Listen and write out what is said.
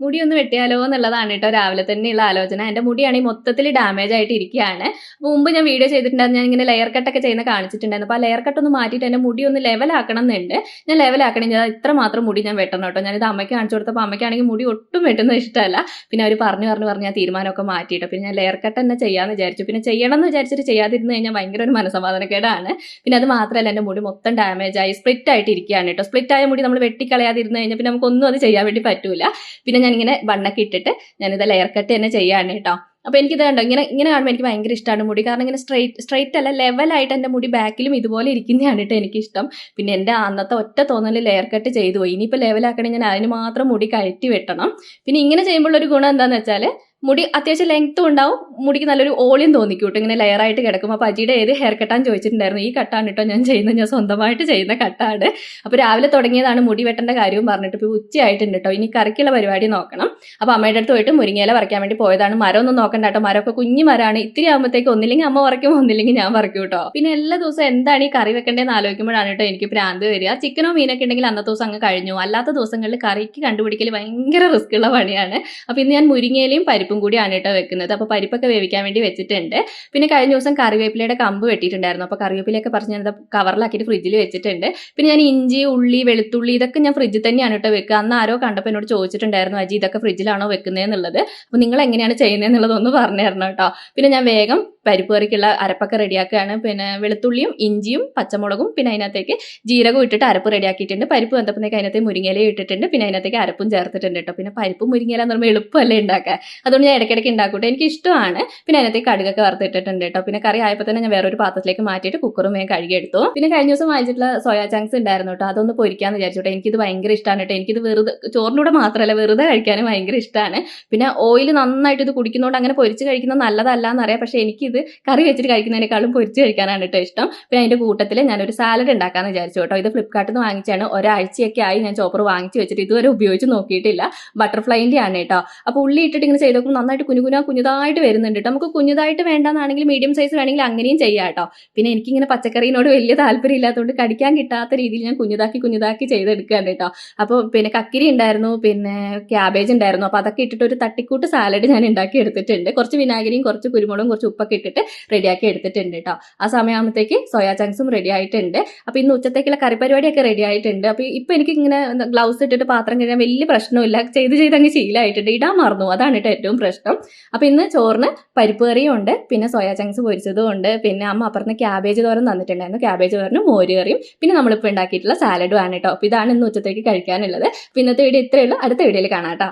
മുടി ഒന്ന് വെട്ടിയാലോ എന്നുള്ളതാണ് കേട്ടോ രാവിലെ തന്നെയുള്ള ആലോചന. എൻ്റെ മുടിയാണെങ്കിൽ മൊത്തത്തിൽ ഡാമേജ് ആയിട്ട് ഇരിക്കുകയാണ്. മുമ്പ് ഞാൻ വീഡിയോ ചെയ്തിട്ടുണ്ടായിരുന്നു, ഞാൻ ഇങ്ങനെ ലെയർ കട്ടൊക്കെ ചെയ്യുന്ന കാണിച്ചിട്ടുണ്ടായിരുന്നു. അപ്പോൾ ആ ലെയർ കട്ട് ഒന്ന് മാറ്റിയിട്ട് എൻ്റെ മുടി ഒന്ന് ലെവലാക്കണം എന്നുണ്ട്. ഞാൻ ലെവലാക്കണമെങ്കിൽ ഇത്ര മാത്രം മുടി ഞാൻ വെട്ടണം കേട്ടോ. ഞാനിത് അമ്മയ്ക്ക് കാണിച്ചു കൊടുത്തപ്പോൾ അമ്മയ്ക്കാണെങ്കിൽ മുടി ഒട്ടും വെട്ടുന്നത് ഇഷ്ടമല്ല. പിന്നെ അവർ പറഞ്ഞ് ഞാൻ തീരുമാനമൊക്കെ മാറ്റിയിട്ട് പിന്നെ ഞാൻ ലെയർ കട്ട് തന്നെ ചെയ്യാമെന്ന് വിചാരിച്ചു. പിന്നെ ചെയ്യണം എന്ന് വിചാരിച്ചിട്ട് ചെയ്യാതിരുന്ന് കഴിഞ്ഞാൽ ഭയങ്കര ഒരു മനസ്സമാധാനക്കേടാണ്. പിന്നെ അത് മാത്രമല്ല, എൻ്റെ മുടി മൊത്തം ഡാമേജ് ആയി സ്പ്ലിറ്റ് ആയിട്ട് ഇരിക്കുകയാണ് കേട്ടോ. സ്പ്ലിറ്റ് ആയ മുടി നമ്മൾ വെട്ടിക്കളയാതിരുന്ന് കഴിഞ്ഞാൽ പിന്നെ നമുക്കൊന്നും അത് ചെയ്യാൻ വേണ്ടി പറ്റൂല. പിന്നെ ഞാനിങ്ങനെ ബണ്ണൊക്കെ ഇട്ടിട്ട് ഞാനിത് ലെയർ കട്ട് തന്നെ ചെയ്യാണ് കേട്ടോ. അപ്പോൾ എനിക്കിത് കണ്ടോ, ഇങ്ങനെ കാണുമ്പോൾ എനിക്ക് ഭയങ്കര ഇഷ്ടമാണ് മുടി. കാരണം ഇങ്ങനെ സ്ട്രെയിറ്റ് അല്ല, ലെവലായിട്ട് എൻ്റെ മുടി ബാക്കിലും ഇതുപോലെ ഇരിക്കുന്നതാണ് കേട്ടോ എനിക്കിഷ്ടം. പിന്നെ എൻ്റെ അന്നത്തെ ഒറ്റ തോന്നൽ ലെയർ കട്ട് ചെയ്തു പോയി. ഇനിയിപ്പോൾ ലെവലാക്കണമെങ്കിൽ ഞാൻ അതിന് മാത്രം മുടി കയറ്റി വെട്ടണം. പിന്നെ ഇങ്ങനെ ചെയ്യുമ്പോഴൊരു ഗുണം എന്താണെന്ന് വെച്ചാൽ മുടി അത്യാവശ്യം ലെങ്ത്തും ഉണ്ടാവും, മുടിക്ക് നല്ലൊരു ഓളിയും തോന്നിക്കും കേട്ടോ ഇങ്ങനെ ലെയറായിട്ട് കിടക്കും. അപ്പോൾ അജിയുടെ ഏത് ഹെയർ കട്ടാന്ന് ചോദിച്ചിട്ടുണ്ടായിരുന്നു. ഈ കട്ടാണ് കേട്ടോ ഞാൻ ചെയ്യുന്നത്, ഞാൻ സ്വന്തമായിട്ട് ചെയ്യുന്ന കട്ടാണ്. അപ്പോൾ രാവിലെ തുടങ്ങിയതാണ് മുടി വെട്ടേണ്ട കാര്യവും പറഞ്ഞിട്ട് ഇപ്പോൾ ഉച്ചയായിട്ടുണ്ട് കേട്ടോ. ഇനി കറിക്കുള്ള പരിപാടി നോക്കണം. അപ്പോൾ അമ്മയുടെ അടുത്ത് പോയിട്ട് മുരിങ്ങയില പറിക്കാൻ വേണ്ടി പോയതാണ്. മരമൊന്നും നോക്കണ്ട കേട്ടോ, മരമൊക്കെ കുഞ്ഞു മരമാണ്. ഇത്തിരി ആകുമ്പോഴത്തേക്ക് ഒന്നില്ലെങ്കിൽ അമ്മ പറിക്കും, ഒന്നില്ലെങ്കിൽ ഞാൻ പറിക്കും കേട്ടോ. പിന്നെ എല്ലാ ദിവസവും എന്താണ് ഈ കറി വെക്കേണ്ടതെന്ന് ആലോചിക്കുമ്പോഴാണ് കേട്ടോ എനിക്ക് ഭ്രാന്ത് വരിക. ചിക്കനോ മീനൊക്കെ ഉണ്ടെങ്കിൽ അന്നത്തെ ദിവസം അങ്ങ് കഴിഞ്ഞു. അല്ലാത്ത ദിവസങ്ങളിൽ കറിക്ക് കണ്ടുപിടിക്കൽ ഭയങ്കര റിസ്ക് ഉള്ള പണിയാണ്. അപ്പോൾ ഇന്ന് ഞാൻ മുരിങ്ങയിലയും പരിപ്പും കൂടിയാണ് കേട്ടോ വെക്കുന്നത്. അപ്പോൾ പരിപ്പൊക്കെ വേവിക്കാൻ വേണ്ടി വെച്ചിട്ടുണ്ട്. പിന്നെ കഴിഞ്ഞ ദിവസം കറിവേപ്പിലയുടെ കമ്പ് വെട്ടിയിട്ടുണ്ടായിരുന്നു. അപ്പോൾ കറിവേപ്പിലയൊക്കെ പറിച്ച് ഞാൻ കവറിലാക്കിയിട്ട് ഫ്രിഡ്ജിൽ വെച്ചിട്ടുണ്ട്. പിന്നെ ഞാൻ ഇഞ്ചി, ഉള്ളി, വെളുത്തുള്ളി ഇതൊക്കെ ഞാൻ ഫ്രിഡ്ജിൽ തന്നെയാണ് കേട്ടോ വെക്കുക. അന്ന് ആരോ കണ്ടപ്പോൾ എന്നോട് ചോദിച്ചിട്ടുണ്ടായിരുന്നു, അജി ഇതൊക്കെ ഫ്രിഡ്ജിലാണോ വെക്കുന്നതെന്നുള്ളത്. അപ്പോൾ നിങ്ങൾ എങ്ങനെയാണ് ചെയ്യുന്നതെന്നുള്ളതൊന്ന് പറഞ്ഞു തരണം കേട്ടോ. പിന്നെ ഞാൻ വേഗം പരിപ്പ് കറിക്കുള്ള അരപ്പൊക്കെ റെഡിയാക്കുകയാണ്. പിന്നെ വെളുത്തുള്ളിയും ഇഞ്ചിയും പച്ചമുളകും പിന്നെ അതിനകത്തേക്ക് ജീരകം ഇട്ടിട്ട് അരപ്പ് റെഡിയാക്കിയിട്ടുണ്ട്. പരിപ്പ് വന്നപ്പോഴത്തേക്ക് അതിനകത്ത് മുരിങ്ങയിലയും ഇട്ടിട്ടുണ്ട്. പിന്നെ അതിനകത്തേക്ക് അരപ്പും ചേർത്തിട്ടുണ്ട് കേട്ടോ. പിന്നെ പരിപ്പും മുരിങ്ങയില എന്ന് പറയുമ്പോൾ എളുപ്പമല്ലേ ഉണ്ടാക്കാൻ, അതുകൊണ്ട് ഞാൻ ഇടയ്ക്കിടയ്ക്ക് ഉണ്ടാക്കൂട്ടെ, എനിക്ക് ഇഷ്ടമാണ്. പിന്നെ അതിനകത്തേക്ക് കടുകൊക്കെ വറുത്തിട്ടിട്ടുണ്ട് കേട്ടോ. പിന്നെ കറി ആയപ്പോൾ തന്നെ ഞാൻ വേറൊരു പാത്രത്തിലേക്ക് മാറ്റിയിട്ട് കുക്കറും വേഗം കഴുകിയെടുത്തു. പിന്നെ കഴിഞ്ഞ ദിവസം വാങ്ങിച്ചിട്ടുള്ള സോയാ ചങ്ക്സ് ഉണ്ടായിരുന്നു കേട്ടോ, അതൊന്ന് പൊരിക്കാന്ന് വിചാരിച്ചോട്ടെ. എനിക്കിത് ഭയങ്കര ഇഷ്ടമാണ് കേട്ടോ. എനിക്കിത് വെറുതെ ചോറിനൂടെ മാത്രമല്ല വെറുതെ കഴിക്കാനും ഭയങ്കര ഇഷ്ടമാണ്. പിന്നെ ഓയിൽ നന്നായിട്ട് ഇത് കുടിക്കുന്നതുകൊണ്ട് അങ്ങനെ പൊരിച്ച് കഴിക്കുന്നത് നല്ലതല്ല എന്നറിയാം. പക്ഷേ എനിക്കിത് കറി വെച്ചിട്ട് കഴിക്കുന്നതിനേക്കാളും പൊരിച്ച് കഴിക്കാനാണ് കേട്ടോ ഇഷ്ടം. പിന്നെ അതിൻ്റെ കൂട്ടത്തിൽ ഞാനൊരു സാലഡ് ഉണ്ടാക്കാമെന്ന് വിചാരിച്ചു കേട്ടോ. ഇത് ഫ്ലിപ്കാർട്ടിൽ നിന്ന് വാങ്ങിച്ചാണ്. ഒരാഴ്ചയൊക്കെ ആയി ഞാൻ ചോപ്പർ വാങ്ങിച്ച് വെച്ചിട്ട് ഇതുവരെ ഉപയോഗിച്ച് നോക്കിയിട്ടില്ല. ബട്ടർഫ്ലൈൻ്റെ ആണ് കേട്ടോ. അപ്പോൾ ഉള്ളി ഇട്ടിട്ട് ഇങ്ങനെ ചെയ്ത് നോക്കുമ്പോൾ നന്നായിട്ട് കുഞ്ഞുതായിട്ട് വരുന്നുണ്ട് കേട്ടോ. നമുക്ക് കുഞ്ഞുതായിട്ട് വേണ്ടെന്നാണെങ്കിൽ മീഡിയം സൈസ് വേണമെങ്കിൽ അങ്ങനെയും ചെയ്യാം കേട്ടോ. പിന്നെ എനിക്കിങ്ങനെ പച്ചക്കറിയോട് വലിയ താല്പര്യം ഇല്ലാത്തതുകൊണ്ട് കടിക്കാൻ കിട്ടാത്ത രീതിയിൽ ഞാൻ കുഞ്ഞുതാക്കി ചെയ്തെടുക്കുകയാണ് കേട്ടോ. അപ്പോൾ പിന്നെ കക്കിരി ഉണ്ടായിരുന്നു, പിന്നെ ക്യാബേജ് ഉണ്ടായിരുന്നു. അപ്പോൾ അതൊക്കെ ഇട്ടിട്ട് ഒരു തട്ടിക്കൂട്ട് സാലഡ് ഞാൻ ഉണ്ടാക്കി എടുത്തിട്ടുണ്ട്. കുറച്ച് വിനാഗിരിയും കുറച്ച് കുരുമുളകും കുറച്ച് ഉപ്പൊക്കെ ഇട്ടിട്ട് റെഡിയാക്കി എടുത്തിട്ടുണ്ട് കേട്ടോ. ആ സമയമാകുമ്പോഴത്തേക്ക് സോയാ ചങ്ക്സും റെഡി ആയിട്ടുണ്ട്. അപ്പോൾ ഇന്ന് ഉച്ചത്തേക്കുള്ള കറി പരിപാടിയൊക്കെ റെഡി ആയിട്ടുണ്ട്. അപ്പോൾ ഇപ്പോൾ എനിക്ക് ഇങ്ങനെ ഗ്ലൗസ് ഇട്ടിട്ട് പാത്രം കഴിയാൻ വലിയ പ്രശ്നമില്ല, ചെയ്ത് അങ്ങ് ശീലമായിട്ടുണ്ട്. ഇടാൻ മറന്നു, അതാണ് കേട്ടോ ഏറ്റവും പ്രശ്നം. അപ്പോൾ ഇന്ന് ചോറിന് പരിപ്പ് കറിയും ഉണ്ട്, പിന്നെ സോയാ ചങ്ക്സ് പൊരിച്ചതും ഉണ്ട്, പിന്നെ അമ്മ അപ്പുറത്ത് ക്യാബേജ് തോരൻ തന്നിട്ടുണ്ടായിരുന്നു. ക്യാബേജ് തോരനും മോര് കറിയും പിന്നെ നമ്മളിപ്പോൾ ഉണ്ടാക്കിയിട്ടുള്ള സാലഡും ആണ് കേട്ടോ. അപ്പോൾ ഇതാണ് ഇന്ന് ഉച്ചത്തേക്ക് കഴിക്കാനുള്ളത്. അപ്പോൾ ഇന്നത്തെ വീഡിയോ ഇത്രയേ ഉള്ളൂ. അടുത്ത വീഡിയോയിൽ കാണാം കേട്ടോ.